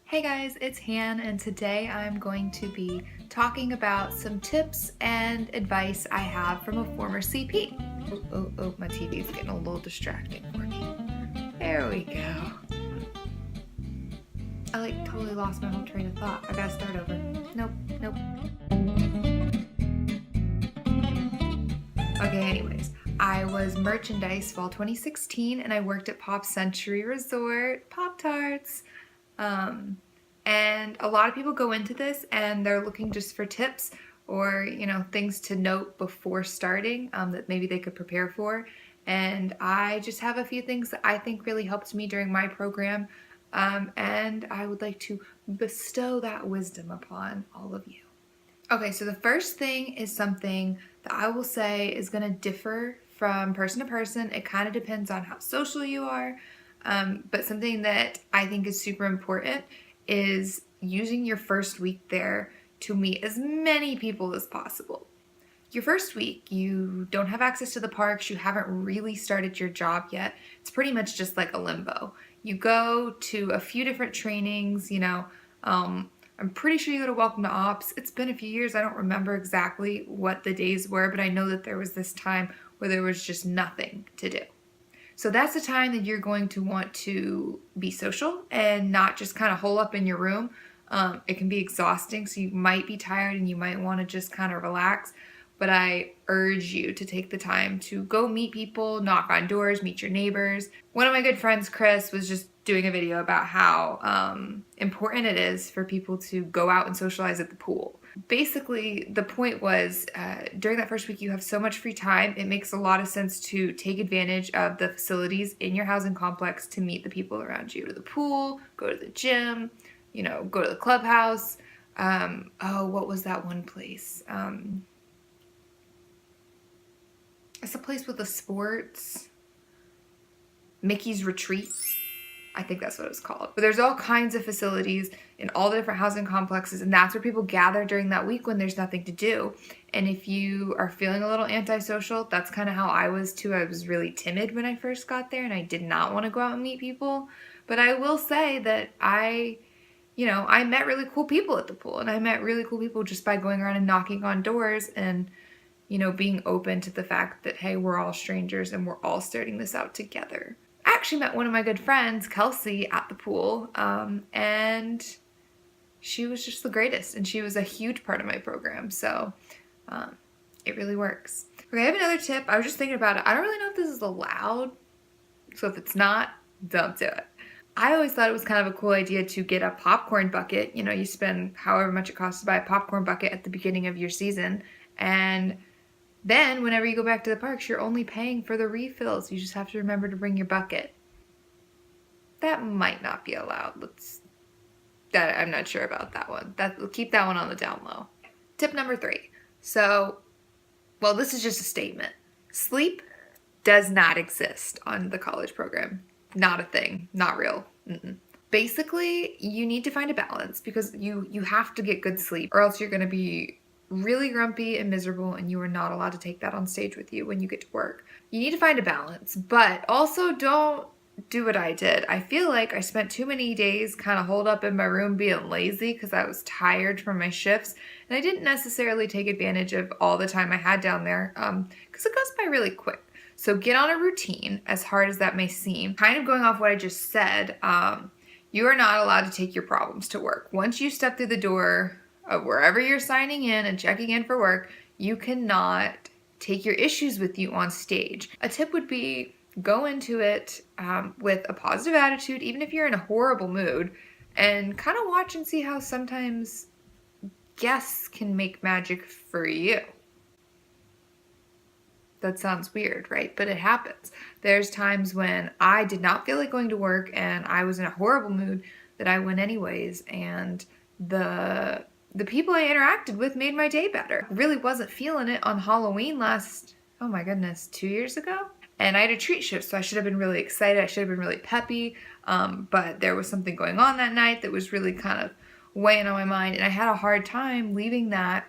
Hey guys, it's Han, and today I'm going to be talking about some tips and advice I have from a former CP. Oh, my TV's getting a little distracting for me. There we go. I totally lost my whole train of thought. I gotta start over. Nope. Okay, anyways. I was merchandise fall 2016 and I worked at Pop Century Resort, Pop-Tarts. And a lot of people go into this and they're looking just for tips or, things to note before starting that maybe they could prepare for. And I just have a few things that I think really helped me during my program. And I would like to bestow that wisdom upon all of you. Okay, so the first thing is something that I will say is going to differ from person to person. It kind of depends on how social you are. But something that I think is super important is using your first week there to meet as many people as possible. Your first week, you don't have access to the parks, you haven't really started your job yet. It's pretty much just like a limbo. You go to a few different trainings, I'm pretty sure you go to Welcome to Ops. It's been a few years, I don't remember exactly what the days were, but I know that there was this time where there was just nothing to do. So that's the time that you're going to want to be social and not just kind of hole up in your room. It can be exhausting, so you might be tired and you might want to just kind of relax. But I urge you to take the time to go meet people, knock on doors, meet your neighbors. One of my good friends, Chris, was just doing a video about how important it is for people to go out and socialize at the pool. Basically, the point was during that first week, you have so much free time. It makes a lot of sense to take advantage of the facilities in your housing complex to meet the people around you. Go to the pool, go to the gym, go to the clubhouse. What was that one place? It's a place with the sports. Mickey's Retreat. I think that's what it was called. But there's all kinds of facilities in all the different housing complexes, and that's where people gather during that week when there's nothing to do. And if you are feeling a little antisocial, that's kind of how I was too. I was really timid when I first got there, and I did not want to go out and meet people. But I will say that I met really cool people at the pool, and I met really cool people just by going around and knocking on doors and, being open to the fact that, hey, we're all strangers and we're all starting this out together. I actually met one of my good friends, Kelsey, at the pool, and she was just the greatest, and she was a huge part of my program, so it really works. Okay, I have another tip. I was just thinking about it. I don't really know if this is allowed, so if it's not, don't do it. I always thought it was kind of a cool idea to get a popcorn bucket. You spend however much it costs to buy a popcorn bucket at the beginning of your season, and then whenever you go back to the parks, you're only paying for the refills. You just have to remember to bring your bucket. That might not be allowed. I'm not sure about that one. Keep that one on the down low. Tip number 3. This is just a statement. Sleep does not exist on the college program. Not a thing. Not real. Basically, you need to find a balance because you have to get good sleep or else you're going to be really grumpy and miserable, and you are not allowed to take that on stage with you when you get to work. You need to find a balance, but also don't do what I did. I feel like I spent too many days kind of holed up in my room being lazy because I was tired from my shifts, and I didn't necessarily take advantage of all the time I had down there because it goes by really quick. So get on a routine, as hard as that may seem. Kind of going off what I just said, you are not allowed to take your problems to work. Once you step through the door of wherever you're signing in and checking in for work, you cannot take your issues with you on stage. A tip would be go into it with a positive attitude, even if you're in a horrible mood, and kind of watch and see how sometimes guests can make magic for you. That sounds weird, right? But it happens. There's times when I did not feel like going to work and I was in a horrible mood that I went anyways, and the people I interacted with made my day better. I really wasn't feeling it on Halloween 2 years ago. And I had a treat shift, so I should have been really excited. I should have been really peppy. But there was something going on that night that was really kind of weighing on my mind. And I had a hard time leaving that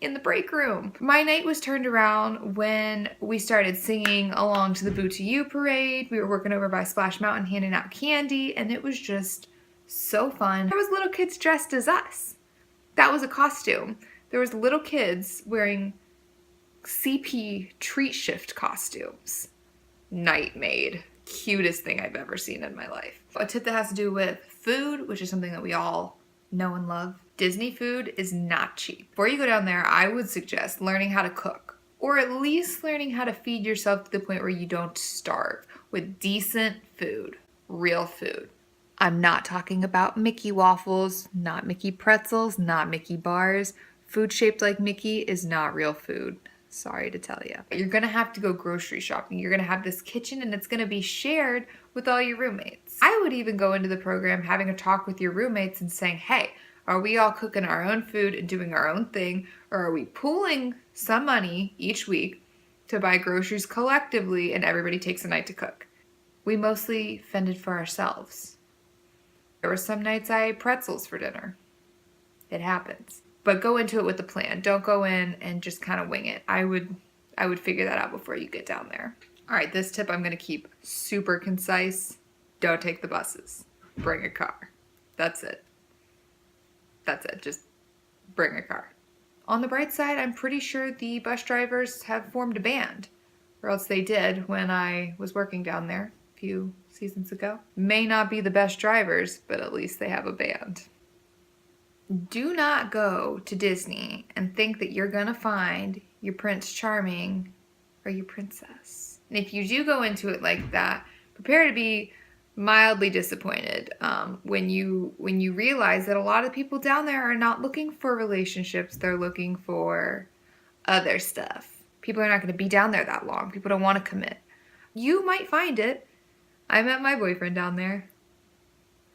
in the break room. My night was turned around when we started singing along to the Boo to You parade. We were working over by Splash Mountain handing out candy, and it was just So fun. There was little kids dressed as us. That was a costume. There was little kids wearing CP treat shift costumes. Night Maid. Cutest thing I've ever seen in my life. A tip that has to do with food, which is something that we all know and love. Disney food is not cheap. Before you go down there, I would suggest learning how to cook, or at least learning how to feed yourself to the point where you don't starve with decent food, real food. I'm not talking about Mickey waffles, not Mickey pretzels, not Mickey bars. Food shaped like Mickey is not real food. Sorry to tell you. You're gonna have to go grocery shopping. You're gonna have this kitchen and it's gonna be shared with all your roommates. I would even go into the program having a talk with your roommates and saying, hey, are we all cooking our own food and doing our own thing? Or are we pooling some money each week to buy groceries collectively and everybody takes a night to cook? We mostly fended for ourselves. There were some nights I ate pretzels for dinner. It happens. But go into it with a plan. Don't go in and just kind of wing it. I would figure that out before you get down there. All right, this tip I'm going to keep super concise. Don't take the buses. Bring a car. That's it. That's it. Just bring a car. On the bright side, I'm pretty sure the bus drivers have formed a band, or else they did when I was working down there a few seasons ago. May not be the best drivers, but at least they have a band. Do not go to Disney and think that you're going to find your Prince Charming or your princess. And if you do go into it like that, prepare to be mildly disappointed when you realize that a lot of people down there are not looking for relationships. They're looking for other stuff. People are not going to be down there that long. People don't want to commit. You might find it. I met my boyfriend down there.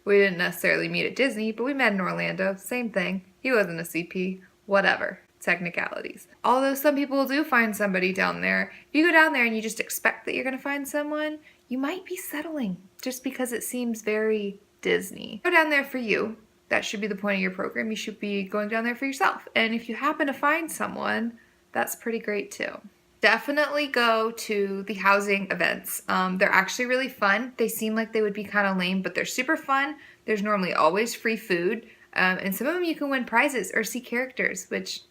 We didn't necessarily meet at Disney, but we met in Orlando. Same thing. He wasn't a CP. Whatever. Technicalities. Although some people do find somebody down there. If you go down there and you just expect that you're going to find someone, you might be settling just because it seems very Disney. Go down there for you. That should be the point of your program. You should be going down there for yourself. And if you happen to find someone, that's pretty great too. Definitely go to the housing events. They're actually really fun. They seem like they would be kind of lame, but they're super fun. There's normally always free food. And some of them you can win prizes or see characters, which,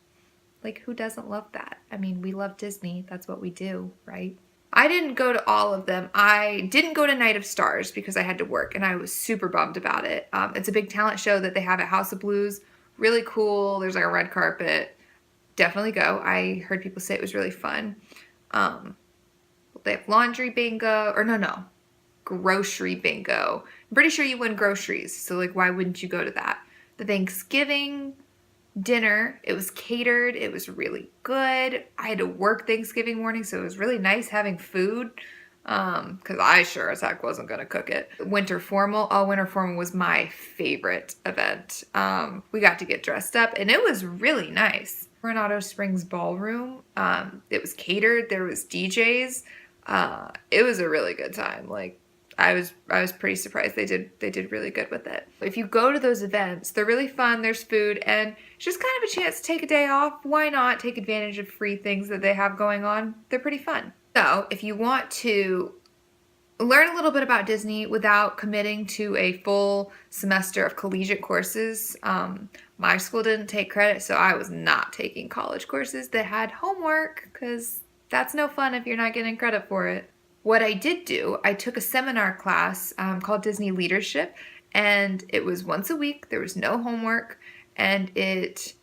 like, who doesn't love that? I mean, we love Disney. That's what we do, right? I didn't go to all of them. I didn't go to Night of Stars because I had to work, and I was super bummed about it. It's a big talent show that they have at House of Blues. Really cool. There's like a red carpet. Definitely go. I heard people say it was really fun. They have laundry bingo, or no, grocery bingo. I'm pretty sure you win groceries, so like why wouldn't you go to that? The Thanksgiving dinner, it was catered. It was really good. I had to work Thanksgiving morning, so it was really nice having food because I sure as heck wasn't going to cook it. Winter Formal. Oh, Winter Formal was my favorite event. We got to get dressed up, and it was really nice. Coronado Springs Ballroom. It was catered. There was DJs. It was a really good time. Like I was pretty surprised they did really good with it. If you go to those events, they're really fun. There's food and it's just kind of a chance to take a day off. Why not take advantage of free things that they have going on? They're pretty fun. So if you want to learn a little bit about Disney without committing to a full semester of collegiate courses, my school didn't take credit, so I was not taking college courses that had homework because that's no fun if you're not getting credit for it. What I did do, I took a seminar class called Disney Leadership, and it was once a week. There was no homework, and it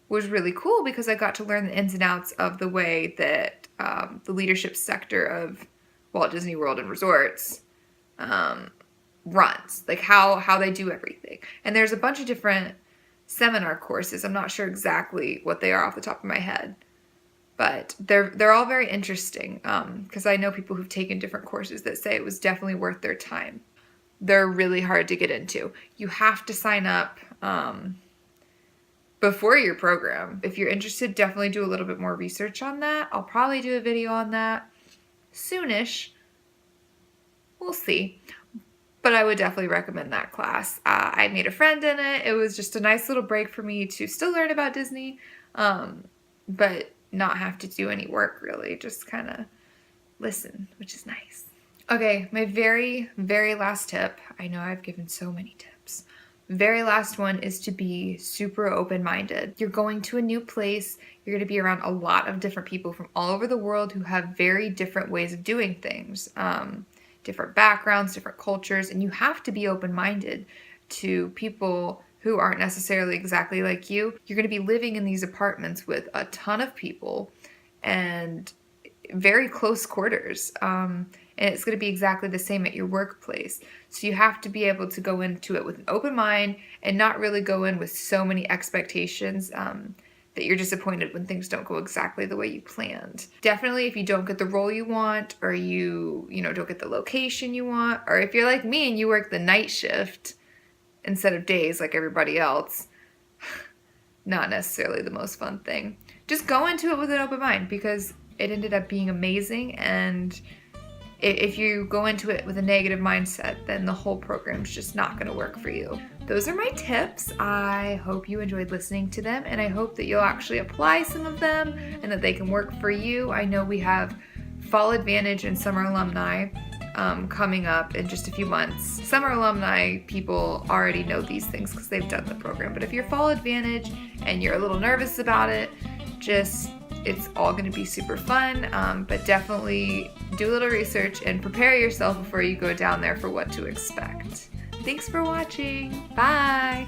was really cool because I got to learn the ins and outs of the way that the leadership sector of Walt Disney World and Resorts runs, like how they do everything. And there's a bunch of different seminar courses. I'm not sure exactly what they are off the top of my head, but they're all very interesting because I know people who've taken different courses that say it was definitely worth their time. They're really hard to get into. You have to sign up before your program. If you're interested, definitely do a little bit more research on that. I'll probably do a video on that soonish. We'll see. But I would definitely recommend that class. I made a friend in it. It was just a nice little break for me to still learn about Disney, but not have to do any work really. Just kind of listen, which is nice. Okay, my very, very last tip. I know I've given so many tips. Very last one is to be super open-minded. You're going to a new place. You're going to be around a lot of different people from all over the world who have very different ways of doing things, different backgrounds, different cultures, and you have to be open-minded to people who aren't necessarily exactly like you. You're going to be living in these apartments with a ton of people and very close quarters. And it's going to be exactly the same at your workplace. So you have to be able to go into it with an open mind and not really go in with so many expectations that you're disappointed when things don't go exactly the way you planned. Definitely if you don't get the role you want, or you don't get the location you want, or if you're like me and you work the night shift instead of days like everybody else, not necessarily the most fun thing. Just go into it with an open mind, because it ended up being amazing, and if you go into it with a negative mindset, then the whole program's just not going to work for you. Those are my tips. I hope you enjoyed listening to them, and I hope that you'll actually apply some of them and that they can work for you. I know we have Fall Advantage and Summer Alumni coming up in just a few months. Summer Alumni people already know these things because they've done the program, but if you're Fall Advantage and you're a little nervous about it, it's all going to be super fun, but definitely do a little research and prepare yourself before you go down there for what to expect. Thanks for watching. Bye!